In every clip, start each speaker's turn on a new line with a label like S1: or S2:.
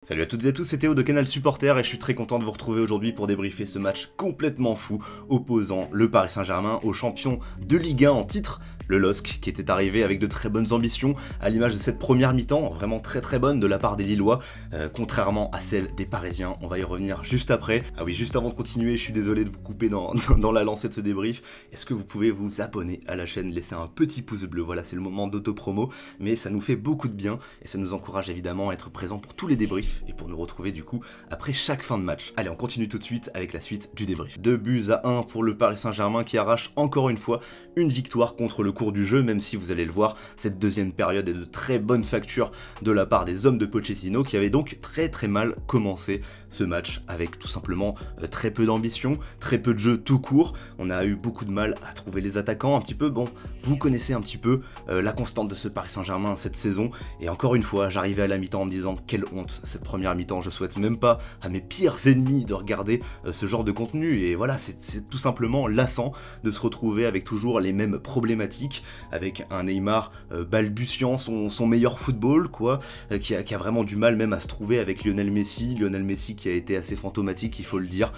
S1: Salut à toutes et à tous, c'est Théo de Canal Supporter et je suis très content de vous retrouver aujourd'hui pour débriefer ce match complètement fou opposant le Paris Saint-Germain au champion de Ligue 1 en titre, le LOSC, qui était arrivé avec de très bonnes ambitions à l'image de cette première mi-temps, vraiment très bonne de la part des Lillois, contrairement à celle des Parisiens. On va y revenir juste après. Ah oui, juste avant de continuer, je suis désolé de vous couper dans la lancée de ce débrief. Est-ce que vous pouvez vous abonner à la chaîne, laisser un petit pouce bleu, voilà, c'est le moment d'auto-promo, mais ça nous fait beaucoup de bien et ça nous encourage évidemment à être présents pour tous les débriefs et pour nous retrouver du coup après chaque fin de match. Allez, on continue tout de suite avec la suite du débrief. 2-1 pour le Paris Saint-Germain qui arrache encore une fois une victoire contre le cours du jeu, même si vous allez le voir, cette deuxième période est de très bonne facture de la part des hommes de Pochettino qui avaient donc très mal commencé ce match avec tout simplement très peu d'ambition, très peu de jeu tout court. On a eu beaucoup de mal à trouver les attaquants un petit peu, bon, vous connaissez un petit peu la constante de ce Paris Saint-Germain cette saison et encore une fois, j'arrivais à la mi-temps en me disant quelle honte cette première mi-temps, je souhaite même pas à mes pires ennemis de regarder ce genre de contenu et voilà, c'est tout simplement lassant de se retrouver avec toujours les mêmes problématiques, avec un Neymar balbutiant son meilleur football, quoi, qui a vraiment du mal même à se trouver avec Lionel Messi qui a été assez fantomatique, il faut le dire,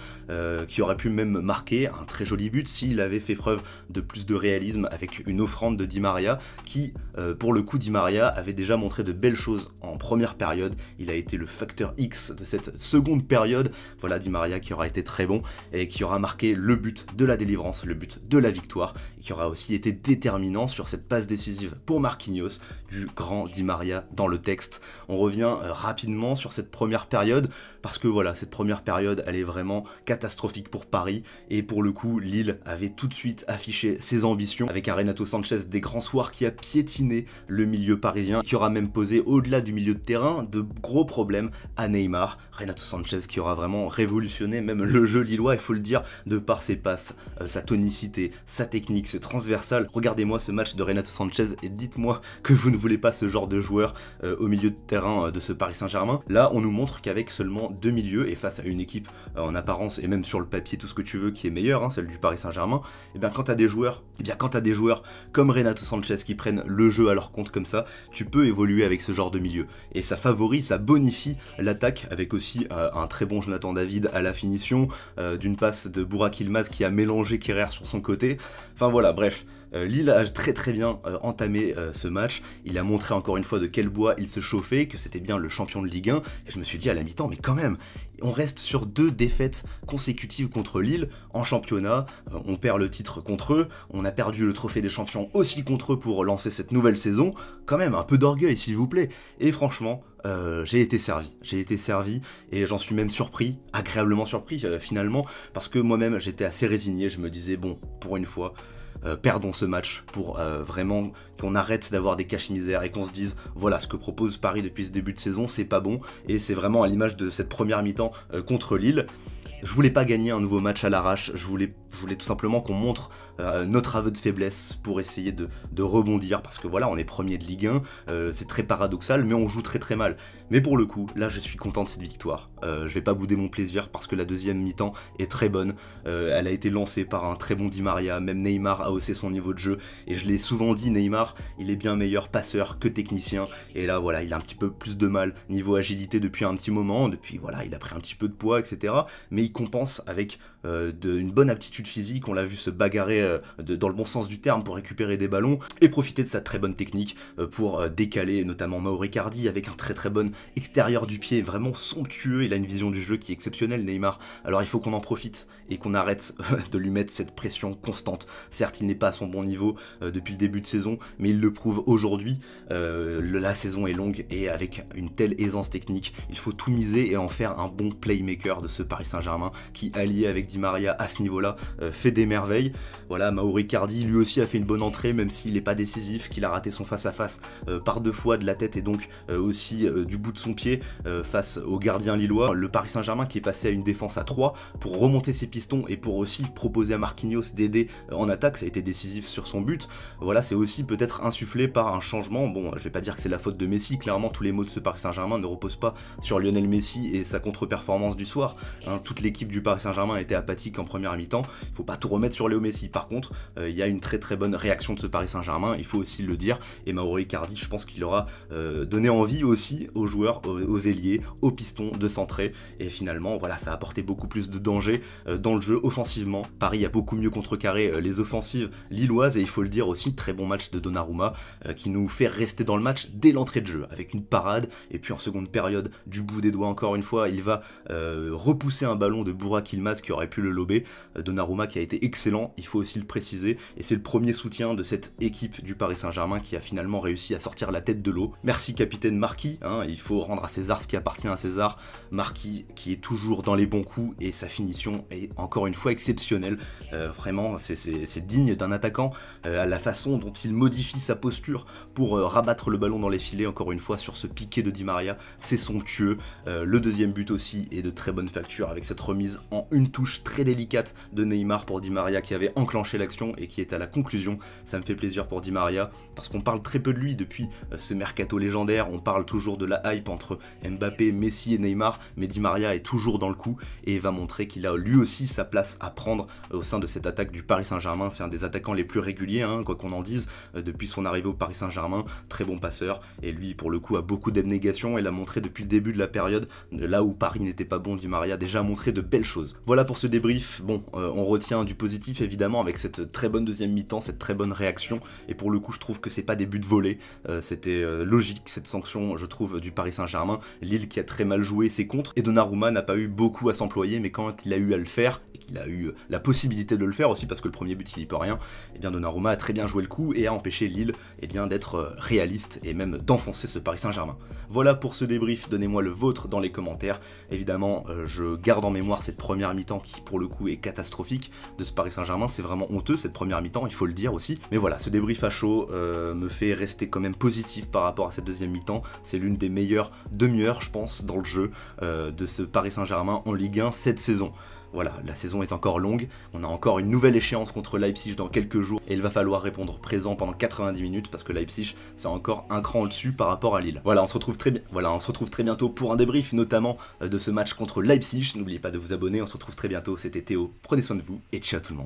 S1: qui aurait pu même marquer un très joli but s'il avait fait preuve de plus de réalisme avec une offrande de Di Maria qui, pour le coup, Di Maria avait déjà montré de belles choses en première période, il a été le facteur X de cette seconde période, voilà Di Maria qui aura été très bon et qui aura marqué le but de la délivrance, le but de la victoire, et qui aura aussi été déterminant sur cette passe décisive pour Marquinhos, du grand Di Maria dans le texte. On revient rapidement sur cette première période, parce que voilà, cette première période, elle est vraiment catastrophique pour Paris, et pour le coup, Lille avait tout de suite affiché ses ambitions, avec un Renato Sanchez des grands soirs qui a piétiné le milieu parisien, qui aura même posé au-delà du milieu de terrain de gros problèmes à Neymar. Renato Sanchez qui aura vraiment révolutionné même le jeu lillois, il faut le dire, de par ses passes, sa tonicité, sa technique, ses transversales. Regardez-moi ce match de Renato Sanchez et dites-moi que vous ne voulez pas ce genre de joueur au milieu de terrain de ce Paris Saint-Germain. Là, on nous montre qu'avec seulement deux milieux et face à une équipe en apparence et même sur le papier, tout ce que tu veux, qui est meilleure, hein, celle du Paris Saint-Germain, et bien quand t'as des joueurs, comme Renato Sanchez qui prennent le jeu à leur compte comme ça, tu peux évoluer avec ce genre de milieu. Et ça favorise, ça bonifie l'attaque avec aussi un très bon Jonathan David à la finition, d'une passe de Burak Yılmaz qui a mélangé Kerrer sur son côté. Enfin voilà, bref. Lille a très bien entamé ce match, il a montré encore une fois de quel bois il se chauffait, que c'était bien le champion de Ligue 1, et je me suis dit à la mi-temps, mais quand même, on reste sur 2 défaites consécutives contre Lille en championnat, on perd le titre contre eux, on a perdu le trophée des champions aussi contre eux pour lancer cette nouvelle saison, quand même un peu d'orgueil s'il vous plaît, et franchement, j'ai été servi et j'en suis même surpris, agréablement surpris finalement, parce que moi-même j'étais assez résigné, je me disais bon, pour une fois, perdons ce match pour vraiment qu'on arrête d'avoir des cache-misères et qu'on se dise voilà ce que propose Paris depuis ce début de saison c'est pas bon et c'est vraiment à l'image de cette première mi-temps contre Lille. Je voulais pas gagner un nouveau match à l'arrache, je voulais tout simplement qu'on montre notre aveu de faiblesse pour essayer de rebondir, parce que voilà, on est premier de Ligue 1, c'est très paradoxal, mais on joue très mal. Mais pour le coup, là je suis content de cette victoire, je vais pas bouder mon plaisir parce que la deuxième mi-temps est très bonne, elle a été lancée par un très bon Di Maria, même Neymar a haussé son niveau de jeu, et je l'ai souvent dit, Neymar, il est bien meilleur passeur que technicien, et là voilà, il a un petit peu plus de mal niveau agilité depuis un petit moment, depuis voilà, il a pris un petit peu de poids, etc. Mais il compense avec une bonne aptitude physique, on l'a vu se bagarrer dans le bon sens du terme pour récupérer des ballons et profiter de sa très bonne technique pour décaler notamment Mauro Icardi avec un très bon extérieur du pied, vraiment somptueux, il a une vision du jeu qui est exceptionnelle Neymar, alors il faut qu'on en profite et qu'on arrête de lui mettre cette pression constante. Certes il n'est pas à son bon niveau depuis le début de saison, mais il le prouve aujourd'hui, la saison est longue et avec une telle aisance technique, il faut tout miser et en faire un bon playmaker de ce Paris Saint-Germain qui, allié avec Di Maria à ce niveau-là, fait des merveilles. Voilà, Mauro Icardi lui aussi a fait une bonne entrée, même s'il n'est pas décisif, qu'il a raté son face-à-face par 2 fois de la tête et donc aussi du bout de son pied face au gardien lillois. Le Paris Saint-Germain qui est passé à une défense à 3 pour remonter ses pistons et pour aussi proposer à Marquinhos d'aider en attaque, ça a été décisif sur son but. Voilà, c'est aussi peut-être insufflé par un changement. Bon, je vais pas dire que c'est la faute de Messi, clairement tous les maux de ce Paris Saint-Germain ne reposent pas sur Lionel Messi et sa contre-performance du soir. Toute l'équipe du Paris Saint-Germain était apathique en première mi-temps, il faut pas tout remettre sur Léo Messi. Par contre, il y a une très très bonne réaction de ce Paris Saint-Germain, il faut aussi le dire, et Mauro Icardi, je pense qu'il aura donné envie aussi aux joueurs, aux ailiers, aux pistons de centrer, et finalement voilà, ça a apporté beaucoup plus de danger dans le jeu offensivement. Paris a beaucoup mieux contrecarré les offensives lilloises, et il faut le dire aussi, très bon match de Donnarumma qui nous fait rester dans le match dès l'entrée de jeu, avec une parade, et puis en seconde période, du bout des doigts encore une fois, il va repousser un ballon de Burak Yilmaz qui aurait pu le lober. Donnarumma qui a été excellent, il faut aussi le préciser, et c'est le premier soutien de cette équipe du Paris Saint-Germain qui a finalement réussi à sortir la tête de l'eau. Merci capitaine Marquis, hein, il faut rendre à César ce qui appartient à César. Marquis qui est toujours dans les bons coups, et sa finition est encore une fois exceptionnelle. Vraiment, c'est digne d'un attaquant, à la façon dont il modifie sa posture pour rabattre le ballon dans les filets, encore une fois sur ce piqué de Di Maria, c'est somptueux. Le deuxième but aussi est de très bonne facture, avec cette remise en une touche très délicate de Neymar pour Di Maria qui avait enclenché l'action et qui est à la conclusion. Ça me fait plaisir pour Di Maria, parce qu'on parle très peu de lui depuis ce mercato légendaire, on parle toujours de la hype entre Mbappé, Messi et Neymar, mais Di Maria est toujours dans le coup et va montrer qu'il a lui aussi sa place à prendre au sein de cette attaque du Paris Saint-Germain. C'est un des attaquants les plus réguliers, hein, quoi qu'on en dise, depuis son arrivée au Paris Saint-Germain, très bon passeur, et lui pour le coup a beaucoup d'abnégation et l'a montré depuis le début de la période, là où Paris n'était pas bon. Di Maria a déjà montré de belles choses. Voilà pour ce débrief. Bon, on retient du positif évidemment avec cette très bonne deuxième mi-temps, cette très bonne réaction, et pour le coup je trouve que c'est pas des buts volés, c'était logique cette sanction je trouve du Paris Saint-Germain. Lille qui a très mal joué ses contres, et Donnarumma n'a pas eu beaucoup à s'employer, mais quand il a eu à le faire, et qu'il a eu la possibilité de le faire aussi, parce que le premier but il y peut rien, et bien Donnarumma a très bien joué le coup et a empêché Lille d'être réaliste et même d'enfoncer ce Paris Saint-Germain. Voilà pour ce débrief, donnez-moi le vôtre dans les commentaires. Évidemment, je garde en mémoire cette première mi-temps qui pour le coup est catastrophique de ce Paris Saint-Germain, c'est vraiment honteux cette première mi-temps, il faut le dire aussi. Mais voilà, ce débrief à chaud me fait rester quand même positif par rapport à cette deuxième mi-temps. C'est l'une des meilleures demi-heures, je pense, dans le jeu de ce Paris Saint-Germain en Ligue 1 cette saison. Voilà, la saison est encore longue, on a encore une nouvelle échéance contre Leipzig dans quelques jours, et il va falloir répondre présent pendant 90 minutes, parce que Leipzig, c'est encore un cran au-dessus par rapport à Lille. Voilà, on se retrouve très bientôt pour un débrief, notamment de ce match contre Leipzig. N'oubliez pas de vous abonner, on se retrouve très bientôt, c'était Théo, prenez soin de vous, et ciao tout le monde.